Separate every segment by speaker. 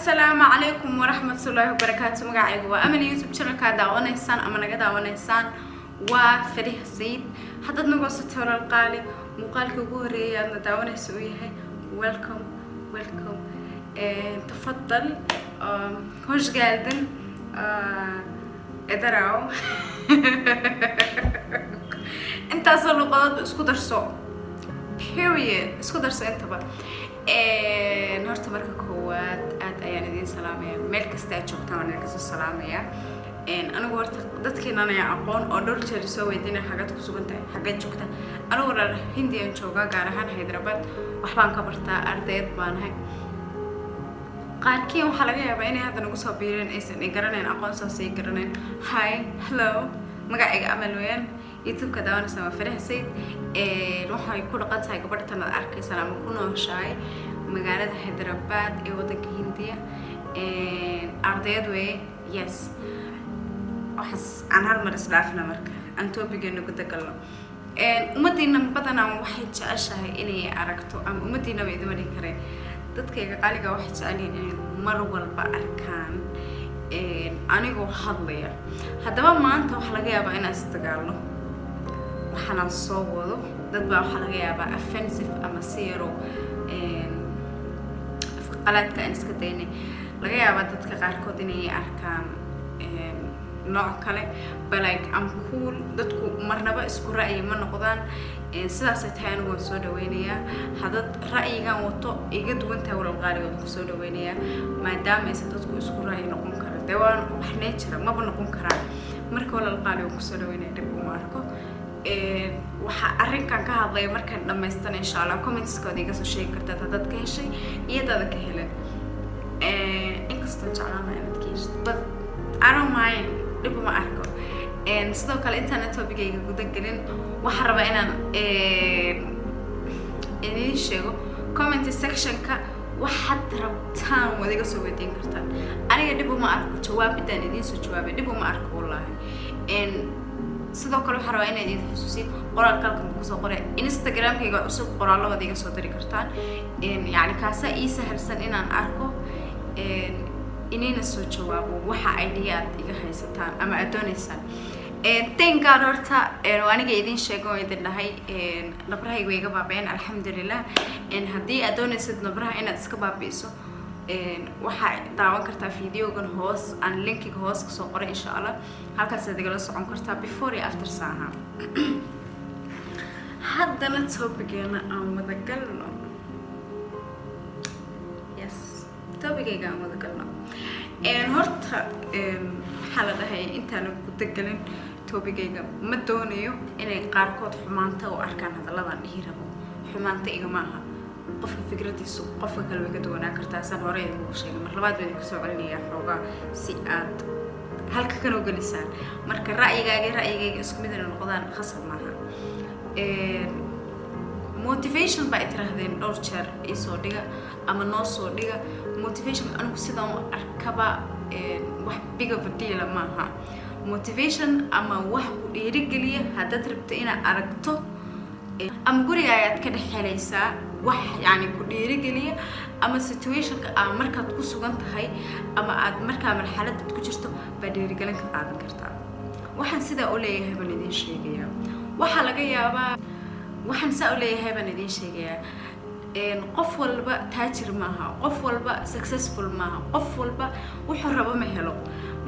Speaker 1: السلام عليكم ورحمة الله وبركاته. مقاعد وأمل يوتيوب channel كذا ونيسان أما نجدا ونيسان وفريح زيد حتى نقص التورا القالي مقالك جوري أنا داون يسويه welcome تفضل خوش جالدن ادراو انت أصل قضاء اسكو درسو period اسكو درسو انت بقى نهارت مركا كواد aad ayaan idin salaamaya meel kasta aad joogtaan waan idin soo salaamaya anigu horta dadkeena aan aqoon oo dhowr jeer soo weydiinay xagad ku sugan tahay xagad joogta anigu warar Hindiyan jooga gaar ahaan Hyderabad wax baan ka bartaa ardayd baan ahay qaarkii waxa laga yaabaa inay hadda nagu soo biireen aysan garaneyn aqoon soo sii garaneyn hi hello magacayga Amal weyn YouTube ka daawanaysa waa Farah Said waxay ku dhaqan tahay gabadhan aad arkaysan ama ku nooshahay magaalada Hyderabad ee wadanka Hindiya ardayd way yes waxas aan hal mar islaafna marka aan topigeena ku dagalno umadiina badanaa waxay jeceshahay inay aragto ama umadiina way idin wadi kareen dadkayga qaaliga waxay jecel yihiin inay mar walba arkaan anigoo hadlaya haddaba maanta waxa laga yaabaa inaan isdagaalno waxaan soo wado dad baa waxa laga yaabaa offensive ama zero qaladka aan iska daynay laga yaabaa dadka qaarkood inay arkaan nooc kale but like I'm cool dadku marnaba isku ra'yi ma noqdaan sidaas ay tahay anigu soo dhaweynaya hadad ra'yigan wato iga duwan tahay wal qaaliga ku soo dhaweynaya maadaama ay dadku isku ra'yi noqon karo dawaan wax nature ma noqon karaan marka wal qaaliga ku soo dhaweynaya dib u marko waxa arrinkan ka hadlay markaan dhameystan insha Allah comments-kooda iga soo sheegi kartaa hadad ka heshay iyo dad ka heleen inkastoo jeclaan inaad ka heshay but I don't mind dib ma arko sidoo kale internet topic-ayga guda galin waxa rabaa inaan idin sheego comment section-ka waxaad rabtaan wada iga soo weydiin kartaan aniga dib ma arko jawaabidaan idin soo jawaabay dib ma arko wallahi sidoo kale waxa rabaa inaad idin xusuusin qoraalka ku soo qoray Instagram-kayga cusub qoraalada iga soo diri kartaan yani kaasa ii sahalsan inaan arko inayna soo jawaabo waxa ideaad iga haysataan ama aad doonaysaan thank God horta aniga idin sheego idin dhahay nabrahayga way iga baabeen alxamdulillah haddii aad doonaysid nabraha inaad iska baabiiso waxa daawan kartaa videogan hoos aan linkiga hoos ka soo qoray insha Allah halkaas aad igala socon kartaa before and after saaha haddana topigeena aan wada galno yes topigeega aan wada galno horta waxa la dhahay intaan ku dagalin topigeega ma doonayo inay qaarkood xumaanta u arkaan hadaladan dhihi rabo xumaanta iga maaha qofka fikradiisu qofka kale way ka duwanaa kartaa san hore ugu sheegay mar labaad bay ku soo celinaya xoogaa si aad halka kan u galisaan marka ra'yigaaga isku mid ah noqdaan khasab maaha motivation ba itirahdeen dhowr jeer ee soo dhiga ama noo soo dhiga motivation anigu sidaan u arkaba wax big of a deal maaha motivation ama wax ku dhiirigeliya haddaad rabto inaad aragto ama guriga ayaad ka dhaxelaysaa wax yani ku dhiirigeliya ama situation-ka aad markaad ku sugan tahay ama aad markaa marxalad ku jirto ba dhiirigelin ka qaadan kartaa waxaan sida u leeyahay baan idin sheegayaa waxa laga yaabaa waxaan saa u leeyahay baan idin sheegayaa qof walba taajir maaha qof walba successful maaha qof walba wuxuu rabo ma helo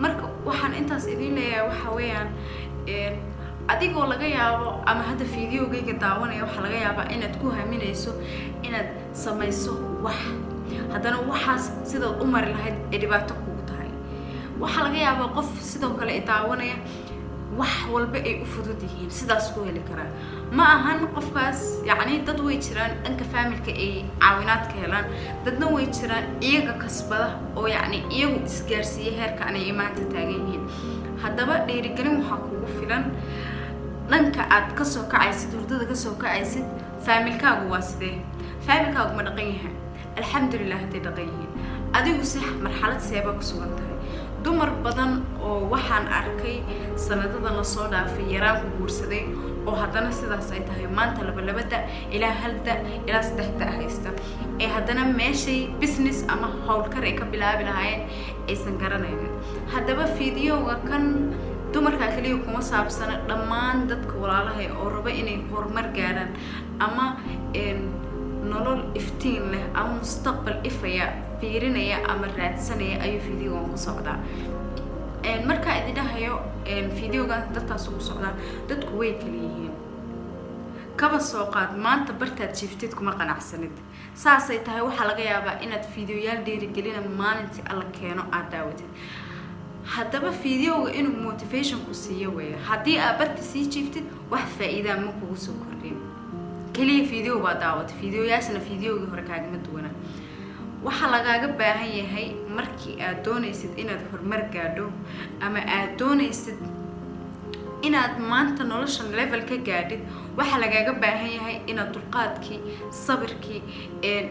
Speaker 1: marka waxaan intaas idin leeyahay waxa weeyaan adigoo laga yaabo ama hadda videogayga daawanaya waxa laga yaabaa inaad ku haaminayso inaad samayso wax haddana waxaas sida u mari lahayd ee dhibaato kugu tahay waxa laga yaabaa qof sidoo kale daawanaya wax walba ay u fudud yihiin sidaas ku heli karaa ma ahan qofkaas yani dad way jiraan dhanka familka ay caawinaad ka helaan dadna way jiraan iyaga kasbada oo yani iyagu isgaarsiiye heerka ay maanta taagan yihiin haddaba dhiirigelin waxa kugu filan dhanka aad ka soo kacaysid hurdada ka soo kacaysid familkaagu waa sidee familkaagu ma dhaqan yahay alxamdulillah haday dhaqan yihiin adigu si marxalad seeba ku sugan tahay dumar badan oo waxaan arkay sanadada la soo dhaafay yaraan ku guursaday oo haddana sidaas ay tahay maanta laba ilaa halda ilaa saddexda haysta ee haddana meeshay business ama hawlkar ay ka bilaabi lahaayeen aysan garanaynin. haddaba fiidiyowga kan dumarka kaliya kuma saabsana dhammaan dadka walaalaha oo raba inay horumar gaaraan ama nolol iftiin leh ama mustaqbal ifaya fiirinaya ama raadsanaya ayuu fiidiyowgan ku socdaa. marka idin dhahayo fiidiyowgan dadkaas ugu socdaa dadku way kala yihiin. kaba soo qaad maanta bartaad jiiftid kuma qanacsanid, saasay tahay waxaa laga yaabaa inaad fiidiyoyaal dhiirigelina maalintii alla keeno aad daawatid. haddaba fiidiyowga inuu motivation ku siiyo weeye. haddii aad barta sii jiiftid wax faa'iidaa ma kugu soo kordhin, kaliya fiidiyow baa daawatay, fiidiyoyaashana fiidiyowgii hore kaagama duwana. waxaa lagaaga baahan yahay markii aad doonaysid inaad horumar gaadho ama aad doonaysid inaad maanta noloshan level ka gaadhid, waxaa lagaaga baahan yahay inaad dulqaadkii, sabirkii,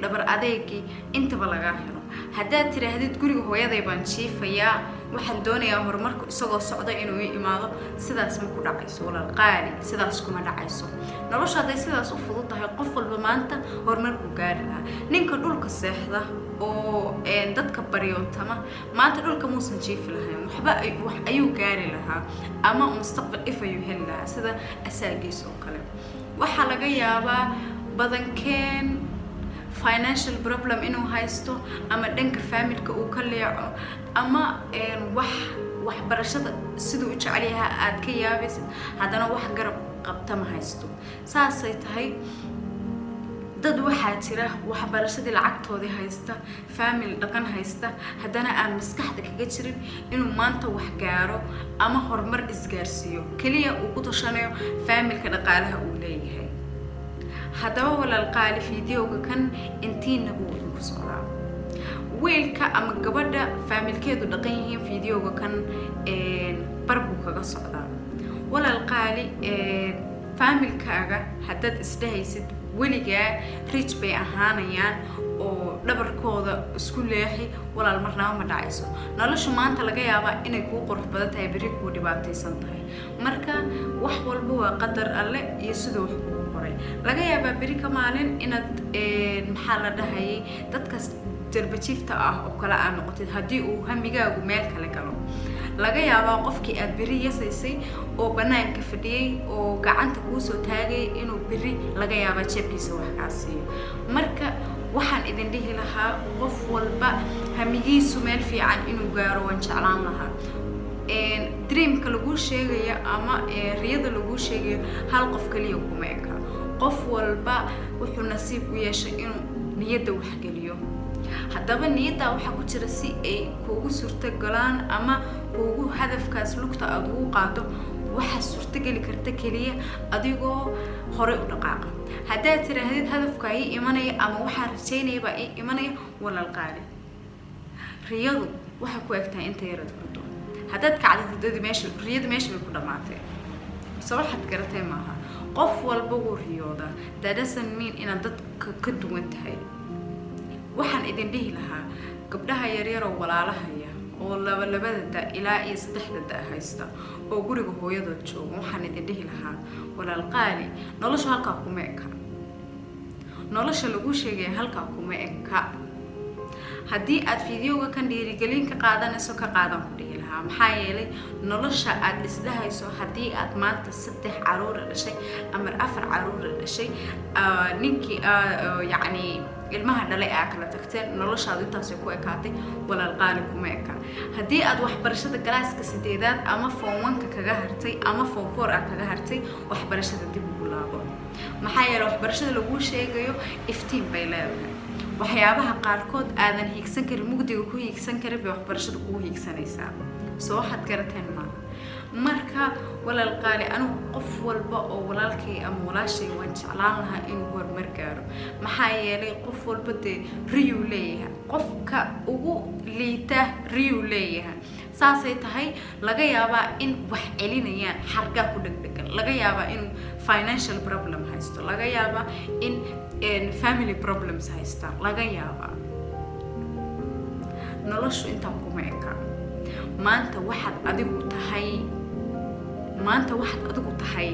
Speaker 1: dhabar adeegii intaba lagaa helo. haddaad tiraahdid guriga hooyaday baan jiifayaa, waxaan doonayaa horumarku isagoo socda inuu ii imaado, sidaas ma ku dhacayso walaal qaali, sidaas kuma dhacayso. nolosha hadday sidaas u fudud tahay qof walba maanta horumar buu gaari lahaa. ninka dhulka seexda oo dadka baryootama maanta dhulka muusan jiifi lahayn, wax ayuu gaari lahaa ama mustaqbal ayuu heli lahaa sida asaagiis oo kale. waxaa laga yaabaa badankeen financial problem inuu haysto ama dhanka familka uu ka leeco ama waxbarashada siduu u jecel yahay aad ka yaabaysid, haddana wax garab qabta ma haysto. saasay tahay dad waxaa jira waxbarashadii lacagtoodii haysta, family dhaqan haysta, haddana aan maskaxda kaga jirin inuu maanta wax gaaro ama horumar isgaarsiiyo, kaliya uu ku tashanayo familka dhaqaalaha uu leeyahay. haddaba walaal qaali fiidiyowga kan intiina buu idinku socdaa. wiilka ama gabadha familkeedu dhaqan yihiin fiidiyowga kan bar buu kaga socdaa. walaal qaali familkaaga haddaad isdhahaysid weligaa rich bay ahaanayaan oo dhabarkooda isku leexi, walaal marnaba ma dhacayso. nolosha maanta laga yaabaa inay kuu qurux badan tahay, beri kuu dhibaataysan tahay. marka wax walba waa qadar alle iyo siduu wax kugu qoray. laga yaabaa beri ka maalin inaad maxaa la dhahayay dadkaas darbajiifta ah oo kale aad noqotid haddii uu hamigaagu meel kale galo. laga yaabaa qofkii aad beri yasaysay oo banaanka fadhiyay oo gacanta kuu soo taagay inuu beri laga yaabaa jeebkiisa wax kaa siiyo. marka waxaan idin dhihi lahaa qof walba hamigiisu meel fiican inuu gaaro waan jeclaan lahaa. dreamka lagu sheegayo ama riyada lagu sheegayo hal qof kaliya kuma eka. qof walba wuxuu nasiib u yeeshay inuu niyadda wax geliyo. haddaba niyadda waxaa ku jira si ay kuugu suurtogalaan ama kuugu hadafkaas lugta aad ugu qaado, waxaa suurtogeli karta kaliya adigoo horey u dhaqaaqa. haddaad tiraahdid hadafka ii imanaya ama waxaa rajaynayaba ii imanaya, walaal qaali riyadu waxay ku egtahay inta yaraad hurdo. haddaad kacdo riyada meesha bay ku dhamaatay, soo waxaad garatay maaha. qof walba wuu riyoodaa, that doesn't mean inaad dadka ka duwan tahay. waxaan idin dhihi lahaa gabdhaha yaryar oo walaalahaya oo labada ilaa iyo saddexda haysta oo guriga hooyadood jooga, waxaan idin dhihi lahaa walaal qaali nolosha halkaa kuma eka. nolosha lagu sheegay halkaa kuma eka. haddii aad fiidiyowga kan dhiirigelin ka qaadanayso ka qaadan ku dhihi lahaa. maxaa yeelay nolosha aad isdhahayso haddii aad maanta 3 caruur dhashay ama 4 caruur dhashay, ninkii yacni ilmaha dhalay aa kala tagteen, noloshaadu intaasay ku ekaatay, walaal qaali kuma eka. haddii aad waxbarashada galaaska 8aad ama form 1 kaga hartay ama form 4 aad kaga hartay, waxbarashada dib ugu laabo. maxaa yeelay waxbarashada lagu sheegayo iftiin bay leedahay. waxyaabaha qaarkood aadan hiigsan karin, mugdiga ku hiigsan karin bay waxbarashada kugu hiigsanaysaa. soo waxaad garateen maaha. marka walaal qaali anigu qof walba oo walaalkay ama walaashay waan jeclaan lahaa inuu horumar gaaro. maxaa yeelay qof walba dee riyuu leeyahay, qofka ugu liita riyuu leeyahay. saasay tahay laga yaabaa in wax celinayaan xargaa ku dhegdhegan, laga yaabaa inuu financial problem haysto, laga yaabaa in family problems haysta, laga yaabaa. noloshu intaan kuma eka. maanta waxaad adigu tahay maanta waxaad adigu tahay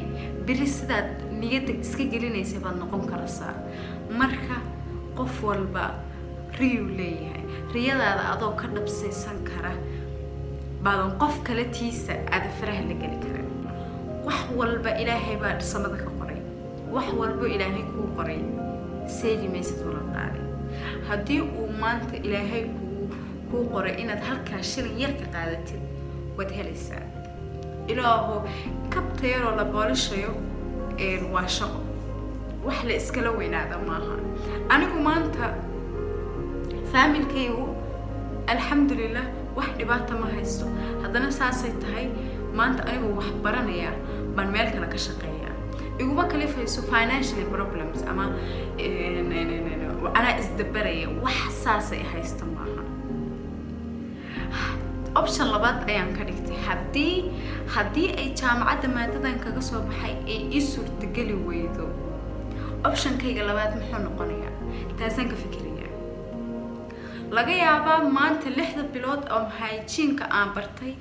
Speaker 1: biri sidaad niyadda iska gelinaysa baad noqon karaysaa marka qof walba riyo leeyahay riyadaada adoo ka dhabsaysan kara baadan qof kale tiisa aad faraha la gali karin wax walba ilaahay baa samada ka qoray wax walba ilaahay kuu qoray seegi maysid wala qaadi haddii uu maanta ilaahay kuu qoray inaad halkaa shilin yar ka qaadatid waad helaysaa ilaahu kabta yaroo la boolishayo waa shaqo wax la iskala weynaada maaha anigu maanta familkaygu alxamdulillah wax dhibaato ma haysto haddana saasay tahay maanta anigu wax baranaya baan meel kale ka shaqeeyaa iguma kalifayso financial problems ama anaa isdabaraya wax saasay haysto maaha option labaad ayaan ka dhigtay haddii ay jaamacadda maadadan kaga soo baxay ay ii suurtageli weydo optionkayga labaad muxuu noqonayaa taasaan ka fikirayaa laga yaabaa maanta 6 bilood oo hygiene-ka aan bartay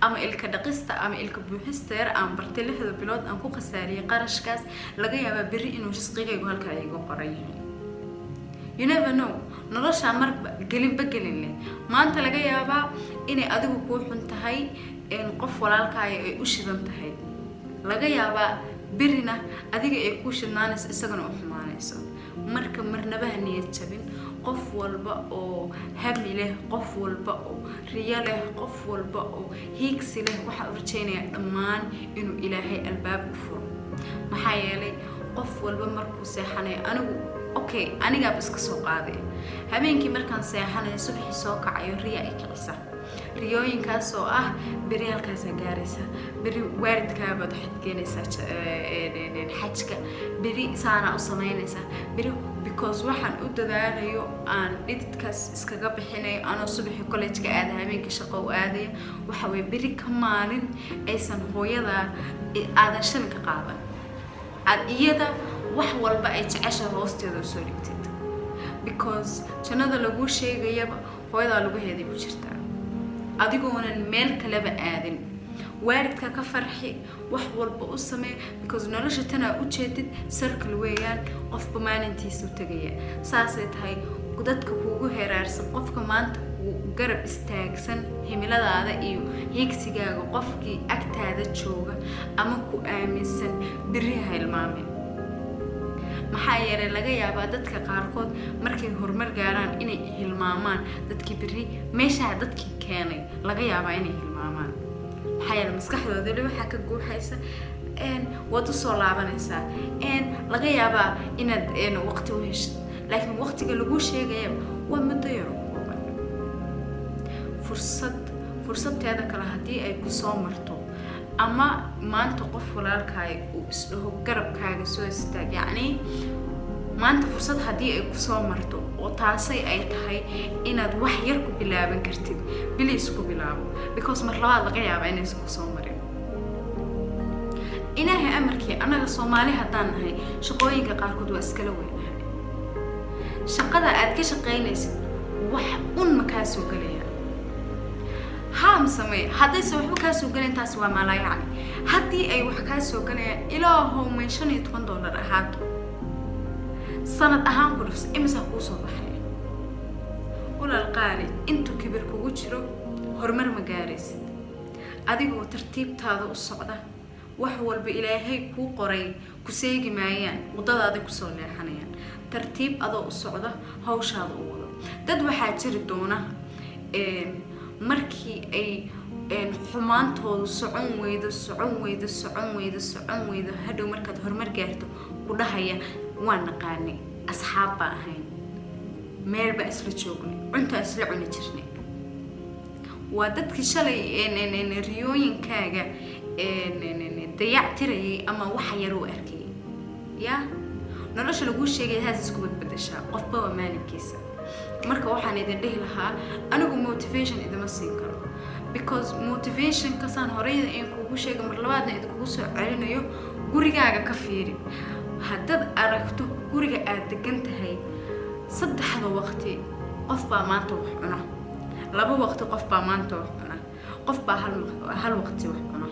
Speaker 1: ama ilka dhaqista ama ilka buuxista yar aan bartay 6 bilood aan ku khasaariyay qarashkaas laga yaabaa biri inuu risqigaygu halkaa iga qoran yahay you never know nolosha marba gelin leh maanta laga yaabaa inay adigu ku xun tahay in qof walaalkaaga ay u shidan tahay laga yaabaa birina adiga ay ku shidnaanayso isagana u xumaanayso marka marnaba niyad jabin qof walba oo hami leh qof walba oo riyo leh qof walba oo hiigsi leh waxa uu rajaynayaa dhammaan inuu ilaahay albaab u furo maxaa yeelay qof walba markuu seexanayo anigu okay aniga bas ka soo qaaday habeenkii markaan seexanayo subaxii soo kacayo riya ay kicisa riyooyinkaas oo ah biri halkaas gaaraysa biri waalidkaabaad xadgeenaysaa xajka biri saana u samaynaysa biri because waxaan u dadaalayo aan dhididkaas iskaga bixinayo anoo subaxii college-ka aaday habeenkii shaqo u aadaya waxa way biri ka maalin aysan hooyada aadan shan ka qaadan aad iyada wax walba ay jecesha hoosteeda soo dhigtid because jannada lagu sheegayaba hooyada lagu heeday ku jirtaa adigoonan meel kaleba aadin waalidka ka farxi wax walba u samee because nolosha tana u jeedid circle weeyaan qofba maalintiisa u tagaya saasay tahay dadka kuugu heeraarsan qofka maanta garab istaagsan himiladaada iyo hiigsigaaga qofkii agtaada jooga ama ku aaminsan biri hilmaamin maxaa yeelay laga yaabaa dadka qaarkood markay horumar gaaraan inay hilmaamaan dadkii biri meesha dadkii keenay laga yaabaa inay hilmaamaan maxaa yeelay maskaxdooda waxa ka guuxaysa wad u soo laabanaysaa laga yaabaa inaad waqti u heshid laakiin waqtiga lagu sheegaya waa muddo yar kooban fursadteeda kale haddii ay ku soo marto ama maanta qof walaalkaaga uu isdhaho garabkaaga soo istaag yacni maanta fursad haddii ay ku soo marto oo taasay ay tahay inaad wax yar ku bilaaban kartid bilis ku bilaabo because mar labaad laga yaabaa inaysan ku soo marin ilaahay amarkii anaga Soomaali haddaan nahay shaqooyinka qaarkood waa iskala weynahay shaqada aad ka shaqaynaysid wax ma kaa soo galaya هام سمي هذا يسوي حبك كاسو قلنا تاسوا ما لا يعني هدي أي وحكاسو قلنا إلى هو من شن $20 هاتو سنة أهم كلفس إمسا قوسو بحي ولا القاري أنتو كبركو وجرو هرمر مجارس أديكو ترتيب هذا الصعدة وحول بإلهي كو قري كسيجي معيان وضد أديكو صلي حنيان ترتيب هذا الصعدة هوش هذا أوله تدوي حاجر الدونة markii ay xumaantoodu socon weydo hadhow markaad horumar gaarto ku dhahaya waan naqaanay asxaab baa ahayn meel baa isla joognay cunta isla cuni jirnay waa dadkii shalay riyooyinkaaga dayactirayay ama wax yar u arkay ya nolosha lagu sheegay haas isku badbadashaa qofba waa maalinkiisa marka waxaan idin dhihi lahaa anigu motivation idima siin karo because motivation kasaan horeyda in kugu sheego mar labaadna idinku soo celinayo gurigaaga ka fiiri haddaad aragto guriga aad degan tahay saddexda waqti qof baa maanta wax cuna laba waqti qof baa maanta wax cuna qof baa hal waqti wax cuna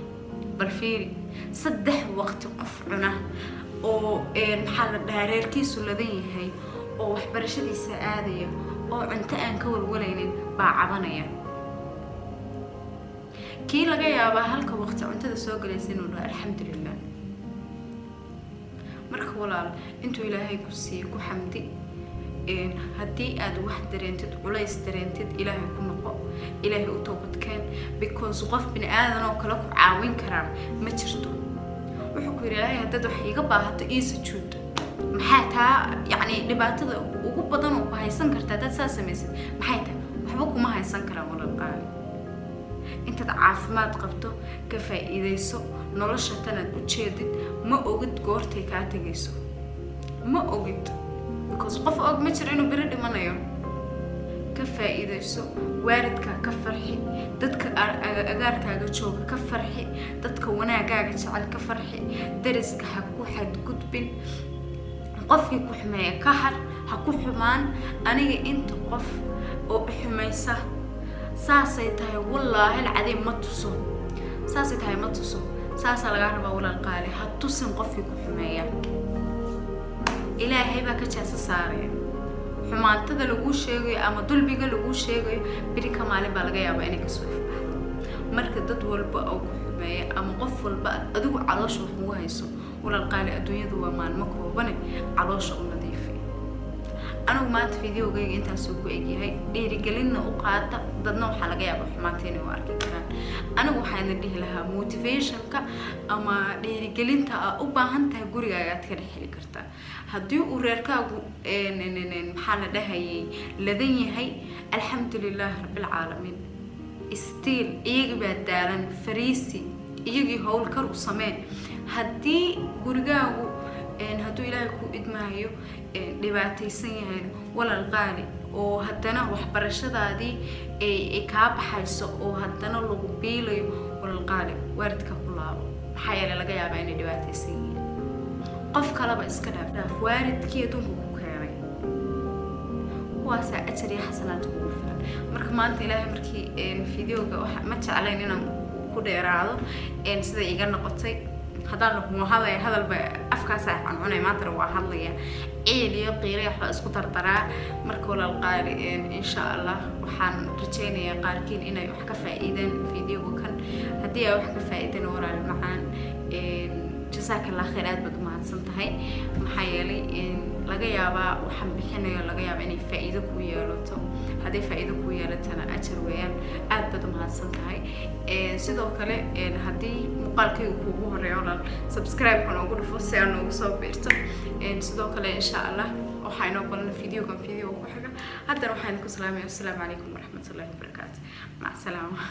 Speaker 1: bal fiiri saddex waqti qof cuna oo maxaa la dhahaa reerkiisu ladan yahay oo waxbarashadiisa aadaya oo cunto aan ka walwalaynin baa cabanaya kii laga yaabaa halka waqti cuntada soo galaysa inuu dhaho alxamdulillah marka walaal intuu ilaahay ku siiyo ku xamdi haddii aad wax dareentid culays dareentid ilaahay ku noqo ilaahay u toobadkeen because qof bini aadan oo kale ku caawin karaa ma jirto wuxuu ku yiri ilaahay haddaad wax iga baahato ii sujuud maxay taa yani dhibaatada ugu badan oo ku haysan kartaa dad saas samaysid maxay taa waxba kuma haysan karaa walaal qaali intaad caafimaad qabto ka faa'iideyso nolosha tanaad u jeedid ma ogid goortay kaa tagayso ma ogid because qof og ma jiro inuu beri dhimanayo ka faa'iideyso waalidka ka farxi dadka agaarkaaga jooga ka farxi dadka wanaagaaga jecel ka farxi dariska ha ku xadgudbin qofkii ku xumeeya ka har ha ku xumaan aniga inta qof oo xumaysa saasay tahay wallaahi alcadiim ma tuso saasay tahay ma tuso saasa laga rabaa walaal qaali ha tusin qofkii ku xumeeya ilaahay baa ka jaasa saaraya xumaantada lagu sheegayo ama dulbiga lagu sheegayo biri ka maalin baa laga yaabaa inay kasoo ifbaxdo marka dad walba oo ku xumeeya ama qof walba adigu caloosha wax ugu hayso walaal qaali adduunyadu waa maalmo koobane caloosha u nadiifay anigu maanta fiidiyogayga intaas ugu egyahay dhiirigelinna u qaata dadna waxaa laga yaabaa xumaanta inay u arki karaan anigu waxaan dhihi lahaa motivationka ama dhiirigelinta u baahan tahay gurigaaga aad ka dhexeli kartaa haddii uu reerkaagu maxaa la dhahayay ladan yahay alxamdulilah rabbil caalamiin still iyagii baa daalan fariisi iyagii howl kar u samee haddii gurigaagu hadduu ilaahay ku idmaayo dhibaataysan yahay walaal qaali oo haddana waxbarashadaadii ay kaa baxayso oo haddana lagu biilayo walaal qaali waalidka ku laabo maxaa yeelay laga yaabaa inay dhibaataysan yihiin qof kaleba iska dhaaf waalidkii adduunka ku keenay kuwaasaa ajar iyo xasanaad kugu filan marka maanta ilaahay markii fideoga ma jeclayn inaan ku dheeraado sida iga noqotay haddaan lagu hadalba afkaas aan cunay maanta waa hadlaya ciil iyo qiire waxa isku dardaraa marka walaal qaali insha Allah waxaan rajaynayaa qaarkiin inay wax ka faa'iideen fiidiyowga kan haddii ay wax ka faa'iideen walaal macaan jazakallahu khayr aad baad mahadsan tahay maxaa yeelay laga yaabaa waxaan bixinayo laga yaabaa inay faa'iido ku yeelato haddii faa'iido ku yeelatana ajar weeyaan aad baad mahadsan tahay sidoo kale haddii muuqaalkaygu kuugu horeeyo walaal subscribe-kan ugu dhufo si aan ugu soo biirto sidoo kale insha Allah waxaa inoo balan fiidiyowgan fiidiyowga ku xiga haddana waxaan ku salaamayaa assalaamu calaykum waraxmatullaahi wabarakaatu mac salaama